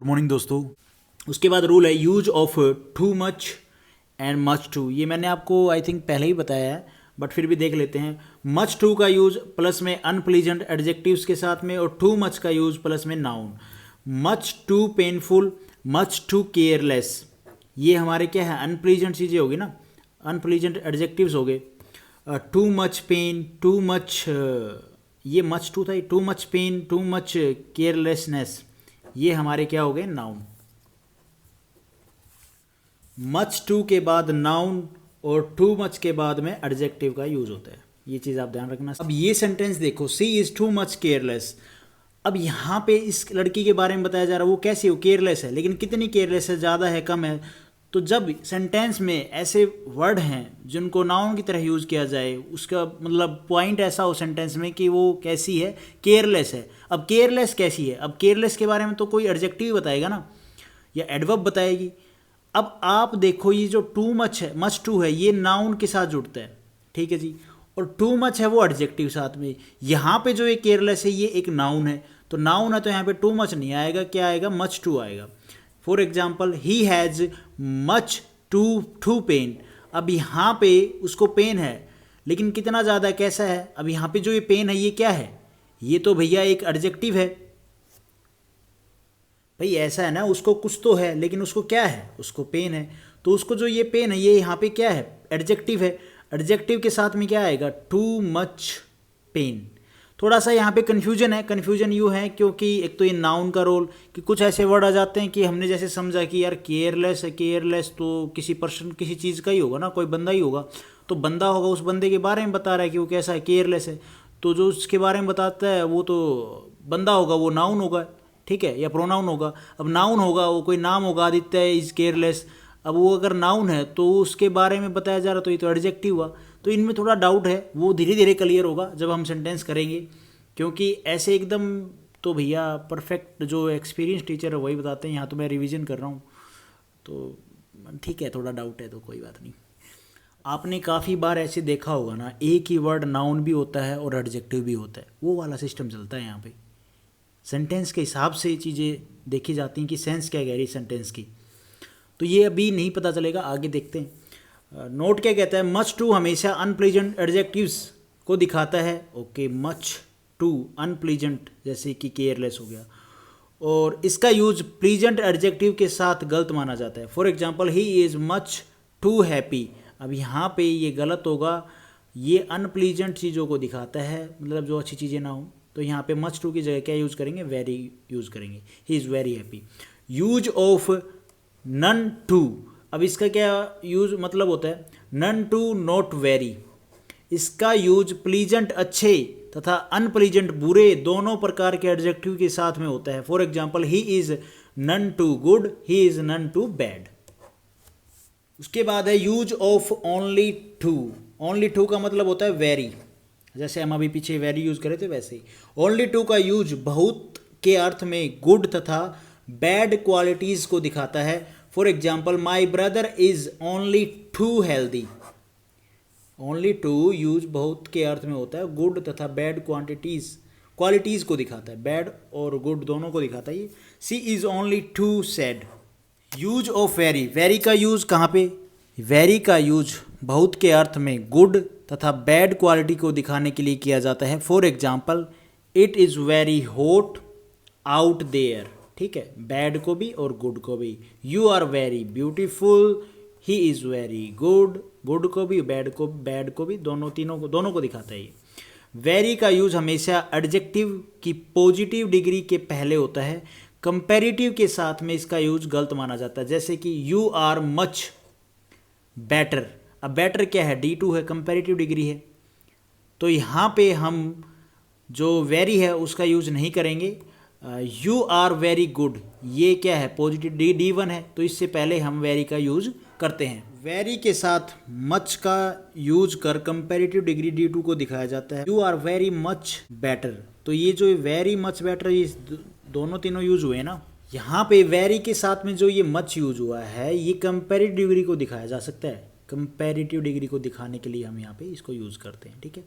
Good morning दोस्तों। उसके बाद रूल है use of too much and much too. ये मैंने आपको आई थिंक पहले ही बताया है, बट फिर भी देख लेते हैं। मच टू का यूज प्लस में अनप्लीजेंट एडजेक्टिव्स के साथ में, और टू मच का यूज प्लस में noun. Much too painful, much too careless, ये हमारे क्या है, अनप्लीजेंट चीज़ें होगी ना, अनप्लीजेंट एडजेक्टिव्स हो गए। Too much pain, too much, ये मच टू था, too much pain, too much carelessness, ये हमारे क्या हो गए, नाउन। मच टू के बाद नाउन और टू मच के बाद में एडजेक्टिव का यूज होता है, ये चीज़ आप ध्यान रखना। अब ये सेंटेंस देखो, सी इज़ टू मच केयरलेस। अब यहाँ पे इस लड़की के बारे में बताया जा रहा है, वो कैसी हो, केयरलेस है, लेकिन कितनी केयरलेस है, ज़्यादा है, कम है। तो जब सेंटेंस में ऐसे वर्ड हैं जिनको नाउन की तरह यूज़ किया जाए, उसका मतलब पॉइंट ऐसा हो सेंटेंस में कि वो कैसी है, केयरलेस है। अब केयरलेस कैसी है, अब केयरलेस के बारे में तो कोई एडजेक्टिव बताएगा ना, या एडवर्ब बताएगी। अब आप देखो, ये जो टू मच है, मच टू है, ये नाउन के साथ जुड़ता है, ठीक है जी, और टू मच है वो एडजेक्टिव साथ में। यहाँ पे जो ये केयरलेस है, ये एक नाउन है, तो नाउन है तो यहाँ पे टू मच नहीं आएगा, क्या आएगा, मच टू आएगा। For example, he has much too pain. अब यहाँ पे उसको पेन है, लेकिन कितना ज़्यादा, कैसा है। अब यहाँ पे जो ये पेन है, ये क्या है, ये तो भैया एक एडजेक्टिव है। भाई ऐसा है ना, उसको कुछ तो है, लेकिन उसको क्या है, उसको पेन है। तो उसको जो ये पेन है, ये यहाँ पे क्या है, एडजेक्टिव है। एडजेक्टिव के साथ में क्या आएगा, टू मच पेन। थोड़ा सा यहाँ पे कन्फ्यूजन है, कन्फ्यूजन यूँ है क्योंकि एक तो ये नाउन का रोल, कि कुछ ऐसे वर्ड आ जाते हैं कि हमने जैसे समझा कि यार केयरलेस है, केयरलेस तो किसी पर्सन, किसी चीज़ का ही होगा ना, कोई बंदा ही होगा। तो बंदा होगा, उस बंदे के बारे में बता रहा है कि वो कैसा है, केयरलेस है। तो जो उसके बारे में बताता है वो तो बंदा होगा, वो नाउन होगा, ठीक है, या प्रोनाउन होगा। अब नाउन होगा, वो कोई नाम होगा, आदित्य इज केयरलेस। अब वो अगर नाउन है तो उसके बारे में बताया जा रहा, तो ये तो एडजेक्टिव हुआ। तो इनमें थोड़ा डाउट है, वो धीरे धीरे क्लियर होगा जब हम सेंटेंस करेंगे, क्योंकि ऐसे एकदम तो भैया परफेक्ट जो एक्सपीरियंस टीचर है वही बताते हैं। यहाँ तो मैं रिवीजन कर रहा हूँ, तो ठीक है, थोड़ा डाउट है तो कोई बात नहीं। आपने काफ़ी बार ऐसे देखा होगा ना, एक ही वर्ड नाउन भी होता है और एडजेक्टिव भी होता है, वो वाला सिस्टम चलता है यहाँ पे। सेंटेंस के हिसाब से चीज़ें देखी जाती हैं कि सेंस क्या कह रही है सेंटेंस की। तो ये अभी नहीं पता चलेगा, आगे देखते हैं। नोट क्या कहता है, मच टू हमेशा अनप्लीजेंट एडजेक्टिव्स को दिखाता है। ओके, मच टू अनप्लीजेंट, जैसे कि केयरलेस हो गया, और इसका यूज प्लीजेंट एडजेक्टिव के साथ गलत माना जाता है। For example, he is much too happy. अब यहाँ पे ये गलत होगा, ये अनप्लीजेंट चीज़ों को दिखाता है, मतलब जो अच्छी चीज़ें ना हो। तो यहाँ पे मच टू की जगह क्या यूज़ करेंगे, वेरी यूज़ करेंगे। He is very happy. Use of none too, अब इसका क्या यूज मतलब होता है, नन टू नॉट वेरी। इसका यूज प्लीजेंट अच्छे तथा अनप्लीजेंट बुरे दोनों प्रकार के एडजेक्टिव के साथ में होता है। For example, he is none too good, he is none too bad. उसके बाद है use of only too. Only too का मतलब होता है वेरी, जैसे हम अभी पीछे वेरी यूज करे थे वैसे ही। ओनली टू का यूज बहुत के अर्थ में गुड तथा बैड क्वालिटीज को दिखाता है। For example, my brother is only too healthy. Only too use बहुत के अर्थ में होता है, गुड तथा बैड क्वालिटीज को दिखाता है, बैड और गुड दोनों को दिखाता है ये। She is only too sad. Use of very, very का यूज कहाँ पे, वेरी का यूज बहुत के अर्थ में गुड तथा बैड क्वालिटी को दिखाने के लिए किया जाता है। For example, it is very hot out there, ठीक है, बैड को भी और गुड को भी। You are very beautiful, he is very good, good को भी बैड को भी, दोनों को दिखाता है ये। वेरी का यूज हमेशा एडजेक्टिव की पॉजिटिव डिग्री के पहले होता है। कंपैरेटिव के साथ में इसका यूज गलत माना जाता है, जैसे कि यू आर मच बेटर। अब बेटर क्या है, D2 है, कंपैरेटिव डिग्री है। तो यहाँ पे हम जो वेरी है उसका यूज नहीं करेंगे। यू आर वेरी गुड, ये क्या है, पॉजिटिव D1 है, तो इससे पहले हम वेरी का यूज करते हैं। वेरी के साथ मच का यूज कर कंपैरेटिव डिग्री D2 को दिखाया जाता है। You are very much better, तो ये जो वेरी मच बेटर, ये दोनों तीनों यूज हुए ना। यहाँ पे वेरी के साथ में जो ये मच यूज हुआ है, ये कंपैरेटिव डिग्री को दिखाया जा सकता है। कंपैरेटिव डिग्री को दिखाने के लिए हम यहाँ पे इसको यूज़ करते हैं, ठीक है।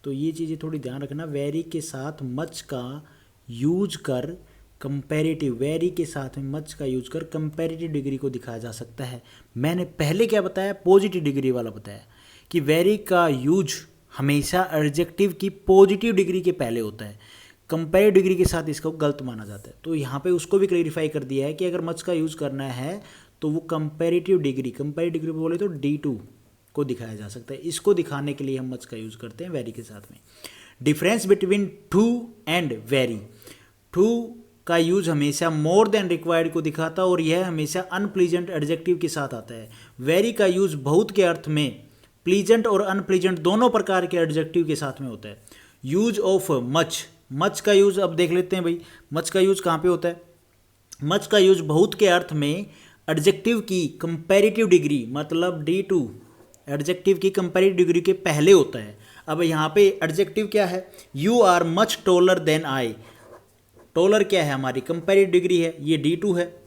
तो ये चीज़ें थोड़ी ध्यान रखना, वेरी के साथ मच का यूज कर कंपैरेटिव, वेरी के साथ में मच का यूज कर कंपैरेटिव डिग्री को दिखाया जा सकता है। मैंने पहले क्या बताया, पॉजिटिव डिग्री वाला बताया कि वेरी का यूज हमेशा एडजेक्टिव की पॉजिटिव डिग्री के पहले होता है, कंपैरेटिव डिग्री के साथ इसको गलत माना जाता है। तो यहाँ पे उसको भी क्लेरिफाई कर दिया है कि अगर मच का यूज़ करना है तो वो कंपैरेटिव डिग्री बोले तो D2 को दिखाया जा सकता है। इसको दिखाने के लिए हम मच का यूज़ करते हैं वेरी के साथ में। Difference between too and very, too का यूज हमेशा मोर देन रिक्वायर्ड को दिखाता है और यह हमेशा अनप्लीजेंट एडजेक्टिव के साथ आता है। वेरी का यूज बहुत के अर्थ में प्लीजेंट और अनप्लीजेंट दोनों प्रकार के एडजेक्टिव के साथ में होता है। यूज ऑफ मच, मच का यूज अब देख लेते हैं भाई, मच का यूज कहाँ पे होता है। मच का यूज बहुत के अर्थ में एडजेक्टिव की कंपैरेटिव डिग्री मतलब D2 एडजेक्टिव की कंपैरेटिव डिग्री के पहले होता है। अब यहाँ पे एडजेक्टिव क्या है, you are much taller than I, taller क्या है हमारी कंपैरेटिव डिग्री है, ये D2 है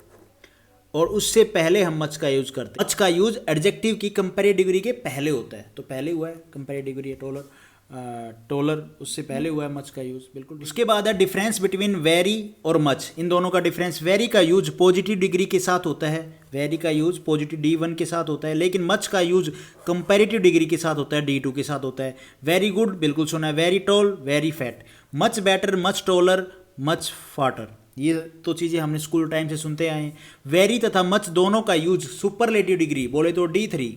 और उससे पहले हम मच का यूज करते हैं। मच का यूज एडजेक्टिव की कंपैरेटिव डिग्री के पहले होता है, तो पहले हुआ है कंपैरेटिव डिग्री है टॉलर, टॉलर उससे पहले हुआ है मच का यूज, बिल्कुल। उसके बाद है डिफरेंस बिटवीन वेरी और मच, इन दोनों का डिफरेंस। वेरी का यूज पॉजिटिव डिग्री के साथ होता है, वेरी का यूज पॉजिटिव D1 के साथ होता है, लेकिन मच का यूज कंपैरेटिव डिग्री के साथ होता है, D2 के साथ होता है। वेरी गुड बिल्कुल सुना है, very tall, very fat, much better, much taller, much fatter, ये तो चीज़ें हमने स्कूल टाइम से सुनते आए हैं। वेरी तथा मच दोनों का यूज सुपरलेटिव डिग्री बोले तो D3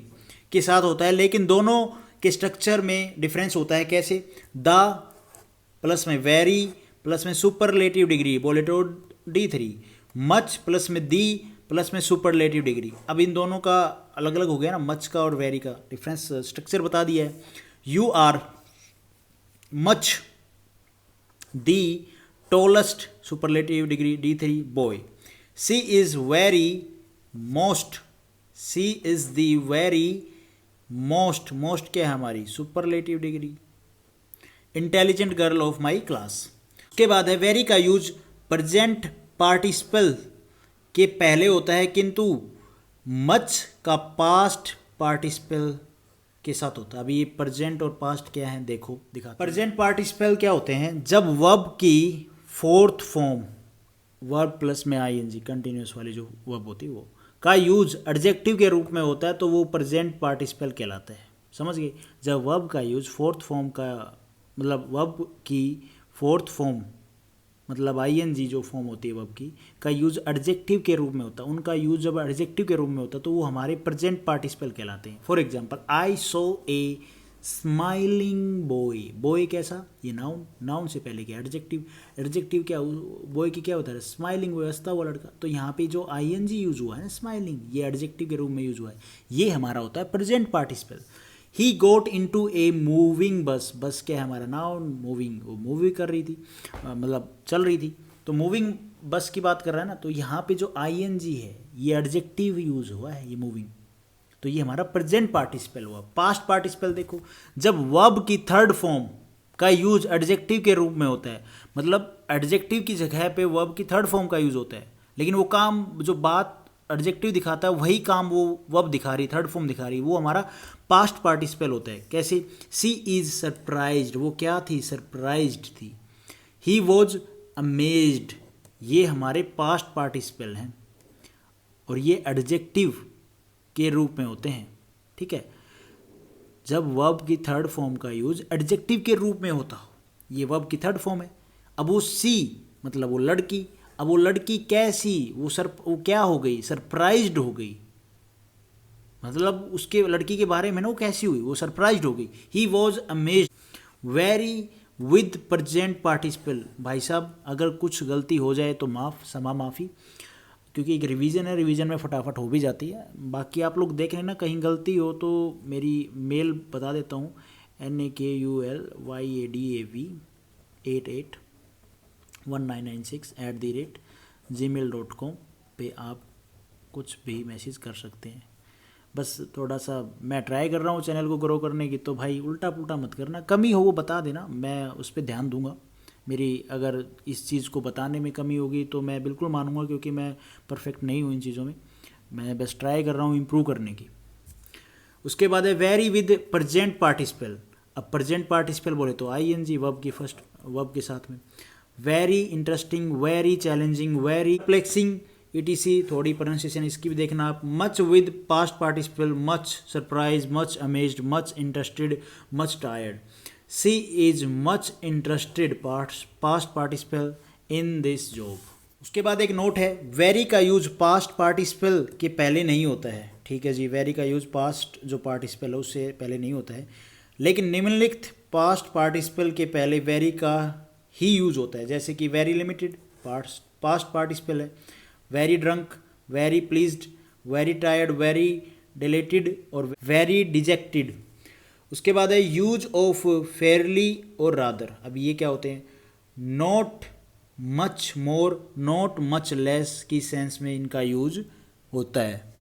के साथ होता है, लेकिन दोनों के स्ट्रक्चर में डिफरेंस होता है। कैसे, द प्लस में वेरी प्लस में सुपरलेटिव डिग्री बोले तो D3, मच प्लस में दी प्लस में सुपरलेटिव डिग्री। अब इन दोनों का अलग अलग हो गया ना, मच का और वेरी का डिफरेंस स्ट्रक्चर बता दिया है। You are much the tallest superlative degree D3 boy, she is very most, she is the very most, most क्या है हमारी superlative degree, intelligent girl of my class. उसके बाद है वेरी का यूज प्रेजेंट पार्टिसिपल के पहले होता है, किंतु मच का पास्ट पार्टिसिपल के साथ होता है। अभी ये प्रेजेंट और पास्ट क्या है देखो, दिखा। प्रेजेंट पार्टिसिपल क्या होते हैं, जब वर्ब की फोर्थ फॉर्म, वर्ब प्लस में ING कंटिन्यूस वाली जो वर्ब होती है वो का यूज एडजेक्टिव के रूप में होता है, तो वो प्रेजेंट पार्टिसिपल कहलाता है। समझ गए, जब वर्ब का यूज फोर्थ फॉर्म का मतलब वर्ब की फोर्थ फॉर्म मतलब ING जो फॉर्म होती है वर्ब की का यूज एडजेक्टिव के रूप में होता है, उनका यूज जब एडजेक्टिव के रूप में होता है तो वो हमारे प्रेजेंट पार्टिसिपल कहलाते हैं। For example, I so A smiling boy, boy कैसा, ये नाउन, नाउन से पहले क्या एडजेक्टिव, एडजेक्टिव क्या बॉय की क्या होता है स्माइलिंग, वो हंसता हुआ लड़का। तो यहाँ पे जो ING यूज हुआ है ना स्माइलिंग, ये एडजेक्टिव के रूप में यूज हुआ है, ये हमारा होता है present participle. He goat into a moving बस, बस क्या है हमारा नाउन, मूविंग, वो मूवी कर रही थी मतलब चल रही थी, तो मूविंग बस की बात कर रहा है ना। तो यहाँ पे जो ING है ये एडजेक्टिव यूज हुआ है, ये मूविंग, तो ये हमारा प्रेजेंट पार्टिसिपल हुआ। पास्ट पार्टिसिपल देखो, जब वर्ब की थर्ड फॉर्म का यूज एडजेक्टिव के रूप में होता है, मतलब एडजेक्टिव की जगह पे वर्ब की थर्ड फॉर्म का यूज होता है, लेकिन वो काम जो बात एडजेक्टिव दिखाता है वही काम वो वर्ब दिखा रही, थर्ड फॉर्म दिखा रही, वो हमारा पास्ट पार्टिसिपल होता है। कैसे, सी इज सरप्राइज्ड, वो क्या थी सरप्राइज्ड थी। ही वॉज अमेज्ड, ये हमारे पास्ट पार्टिसिपल हैं और ये एडजेक्टिव के रूप में होते हैं। ठीक है, जब वर्ब की थर्ड फॉर्म का यूज एडजेक्टिव के रूप में होता हो, ये वर्ब की थर्ड फॉर्म है। अब वो सी मतलब वो लड़की, अब वो लड़की कैसी, वो क्या हो गई, सरप्राइज्ड हो गई, मतलब उसके लड़की के बारे में ना वो कैसी हुई, वो सरप्राइज्ड हो गई। He was amazed, very with present participle. भाई साहब अगर कुछ गलती हो जाए तो क्षमा माफ़ी, क्योंकि एक रिवीजन है, रिवीजन में फटाफट हो भी जाती है। बाकी आप लोग देख लेना कहीं गलती हो तो मेरी मेल बता देता हूँ, nakulav881996@gmail.com पे आप कुछ भी मैसेज कर सकते हैं। बस थोड़ा सा मैं ट्राई कर रहा हूँ चैनल को ग्रो करने की, तो भाई उल्टा पुल्टा मत करना, कमी हो वो बता देना, मैं उस पर ध्यान दूंगा। मेरी अगर इस चीज़ को बताने में कमी होगी तो मैं बिल्कुल मानूंगा, क्योंकि मैं परफेक्ट नहीं हूँ इन चीज़ों में, मैं बस ट्राई कर रहा हूँ इम्प्रूव करने की। उसके बाद है वेरी विद प्रेजेंट पार्टिसिपल। अब प्रेजेंट पार्टिसिपल बोले तो ING वर्ब की फर्स्ट वर्ब के साथ में, very interesting, very challenging, very perplexing, etc. थोड़ी प्रोनाउंसिएशन इसकी भी देखना आप। Much with past participle, much surprise, much amazed, much interested, much tired. She is much interested, past participle, in this job. उसके बाद एक नोट है, वेरी का यूज पास्ट पार्टिसिपल के पहले नहीं होता है, ठीक है जी। वेरी का यूज पास्ट जो पार्टिसिपल है उससे पहले नहीं होता है, लेकिन निम्नलिखित पास्ट पार्टिसिपल के पहले वेरी का ही यूज होता है। जैसे कि वेरी लिमिटेड पास्ट पार्टिसिपल है, very drunk, very pleased, very tired, very deleted और वेरी डिजेक्टेड। उसके बाद है यूज ऑफ फेयरली और रादर। अब ये क्या होते हैं? Not much more, not much less की सेंस में इनका यूज होता है।